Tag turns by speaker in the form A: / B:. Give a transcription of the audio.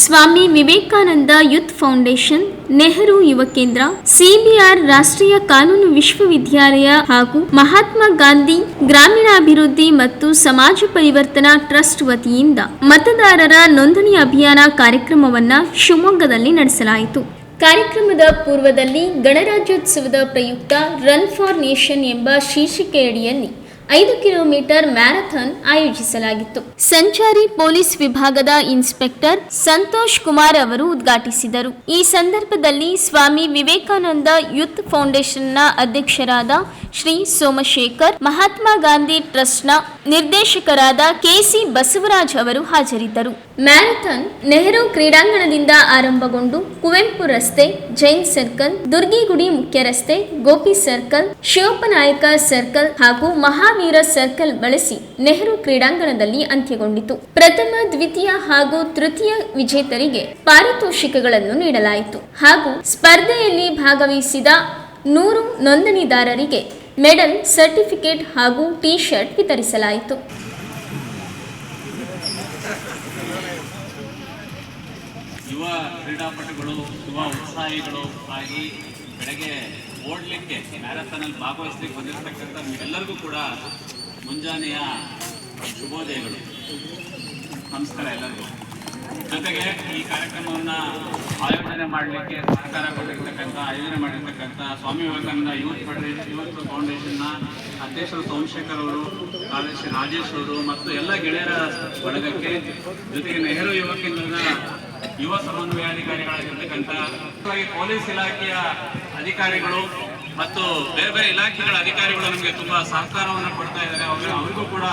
A: Swami Vivekananda youth foundation, Nehru ಯುವ ಕೇಂದ್ರ, CBR ರಾಷ್ಟ್ರೀಯ ಕಾನೂನು ವಿಶ್ವವಿದ್ಯಾಲಯ ಹಾಗೂ ಮಹಾತ್ಮ ಗಾಂಧಿ ಗ್ರಾಮೀಣಾಭಿವೃದ್ಧಿ ಮತ್ತು ಸಮಾಜ ಪರಿವರ್ತನಾ ಟ್ರಸ್ಟ್ ವತಿಯಿಂದ ಮತದಾರರ ನೋಂದಣಿ ಅಭಿಯಾನ ಕಾರ್ಯಕ್ರಮವನ್ನು ಶಿವಮೊಗ್ಗದಲ್ಲಿ ನಡೆಸಲಾಯಿತು. ಕಾರ್ಯಕ್ರಮದ ಪೂರ್ವದಲ್ಲಿ ಗಣರಾಜ್ಯೋತ್ಸವದ ಪ್ರಯುಕ್ತ ರನ್ ಫಾರ್ ನೇಷನ್ ಎಂಬ ಶೀರ್ಷಿಕೆಯಡಿಯಲ್ಲಿ 5 ಕಿಲೋಮೀಟರ್ ಮ್ಯಾರಥಾನ್ ಆಯೋಜಿಸಲಾಗಿತ್ತು. ಸಂಚಾರಿ ಪೊಲೀಸ್ ವಿಭಾಗದ ಇನ್ಸ್ಪೆಕ್ಟರ್ ಸಂತೋಷ್ ಕುಮಾರ್ ಅವರು ಉದ್ಘಾಟಿಸಿದರು. ಈ ಸಂದರ್ಭದಲ್ಲಿ ಸ್ವಾಮಿ ವಿವೇಕಾನಂದ ಯೂತ್ ಫೌಂಡೇಶನ್ನ ಅಧ್ಯಕ್ಷರಾದ ಶ್ರೀ ಸೋಮಶೇಖರ್, ಮಹಾತ್ಮ ಗಾಂಧಿ ಟ್ರಸ್ಟ್ನ ನಿರ್ದೇಶಕರಾದ ಕೆಸಿ ಬಸವರಾಜ್ ಅವರು ಹಾಜರಿದ್ದರು. ಮ್ಯಾರಥಾನ್ ನೆಹರು ಕ್ರೀಡಾಂಗಣದಿಂದ ಆರಂಭಗೊಂಡು ಕುವೆಂಪು ರಸ್ತೆ, ಜೈನ್ ಸರ್ಕಲ್, ದುರ್ಗಿಗುಡಿ ಮುಖ್ಯ ರಸ್ತೆ, ಗೋಪಿ ಸರ್ಕಲ್, ಶಿವಪ್ಪನಾಯಕ ಸರ್ಕಲ್ ಹಾಗೂ ಮಹಾವೀರ ಸರ್ಕಲ್ ಬಳಸಿ ನೆಹರು ಕ್ರೀಡಾಂಗಣದಲ್ಲಿ ಅಂತ್ಯಗೊಂಡಿತು. ಪ್ರಥಮ, ದ್ವಿತೀಯ ಹಾಗೂ ತೃತೀಯ ವಿಜೇತರಿಗೆ ಪಾರಿತೋಷಿಕಗಳನ್ನು ನೀಡಲಾಯಿತು ಹಾಗೂ ಸ್ಪರ್ಧೆಯಲ್ಲಿ ಭಾಗವಹಿಸಿದ 100 ನೋಂದಣಿದಾರರಿಗೆ ಮೆಡಲ್, ಸರ್ಟಿಫಿಕೇಟ್ ಹಾಗೂ ಟಿ ಶರ್ಟ್ ವಿತರಿಸಲಾಯಿತು.
B: ಯುವ ಕ್ರೀಡಾಪಟುಗಳು, ಯುವ ಉತ್ಸಾಹಿಗಳು ಆಗಿ ಬೆಳಗ್ಗೆ ಓಡಲಿಕ್ಕೆ ಮ್ಯಾರಥಾನಲ್ಲಿ ಭಾಗವಹಿಸಲಿಕ್ಕೆ ಬಂದಿರತಕ್ಕಂಥ ಎಲ್ಲರಿಗೂ ಕೂಡ ಮುಂಜಾನೆಯ ಶುಭೋದಯಗಳು. ನಮಸ್ಕಾರ ಎಲ್ಲರಿಗೂ. ಜೊತೆಗೆ ಈ ಕಾರ್ಯಕ್ರಮವನ್ನು ಆಯೋಜನೆ ಮಾಡಿರ್ತಕ್ಕಂಥ ಸ್ವಾಮಿ ವಿವೇಕಾನಂದ ಯೂತ್ ಫೌಂಡೇಶನ್ನ ಅಧ್ಯಕ್ಷರು ಸೋಮಶೇಖರ್ ಅವರು, ಕಾರ್ಯದರ್ಶಿ ರಾಜೇಶ್ ಅವರು ಮತ್ತು ಎಲ್ಲ ಗೆಳೆಯರ ಬಳಗಕ್ಕೆ, ಜೊತೆಗೆ ನೆಹರು ಯುವ ಕೇಂದ್ರದ ಯುವ ಸಮನ್ವಯಾಧಿಕಾರಿಗಳಾಗಿರ್ತಕ್ಕಂಥ ಪೊಲೀಸ್ ಇಲಾಖೆಯ ಅಧಿಕಾರಿಗಳು ಮತ್ತು ಬೇರೆ ಬೇರೆ ಇಲಾಖೆಗಳ ಅಧಿಕಾರಿಗಳು ನಮಗೆ ತುಂಬಾ ಸಹಕಾರವನ್ನು ಕೊಡ್ತಾ ಇದ್ದಾರೆ. ಅವರಿಗೂ ಕೂಡ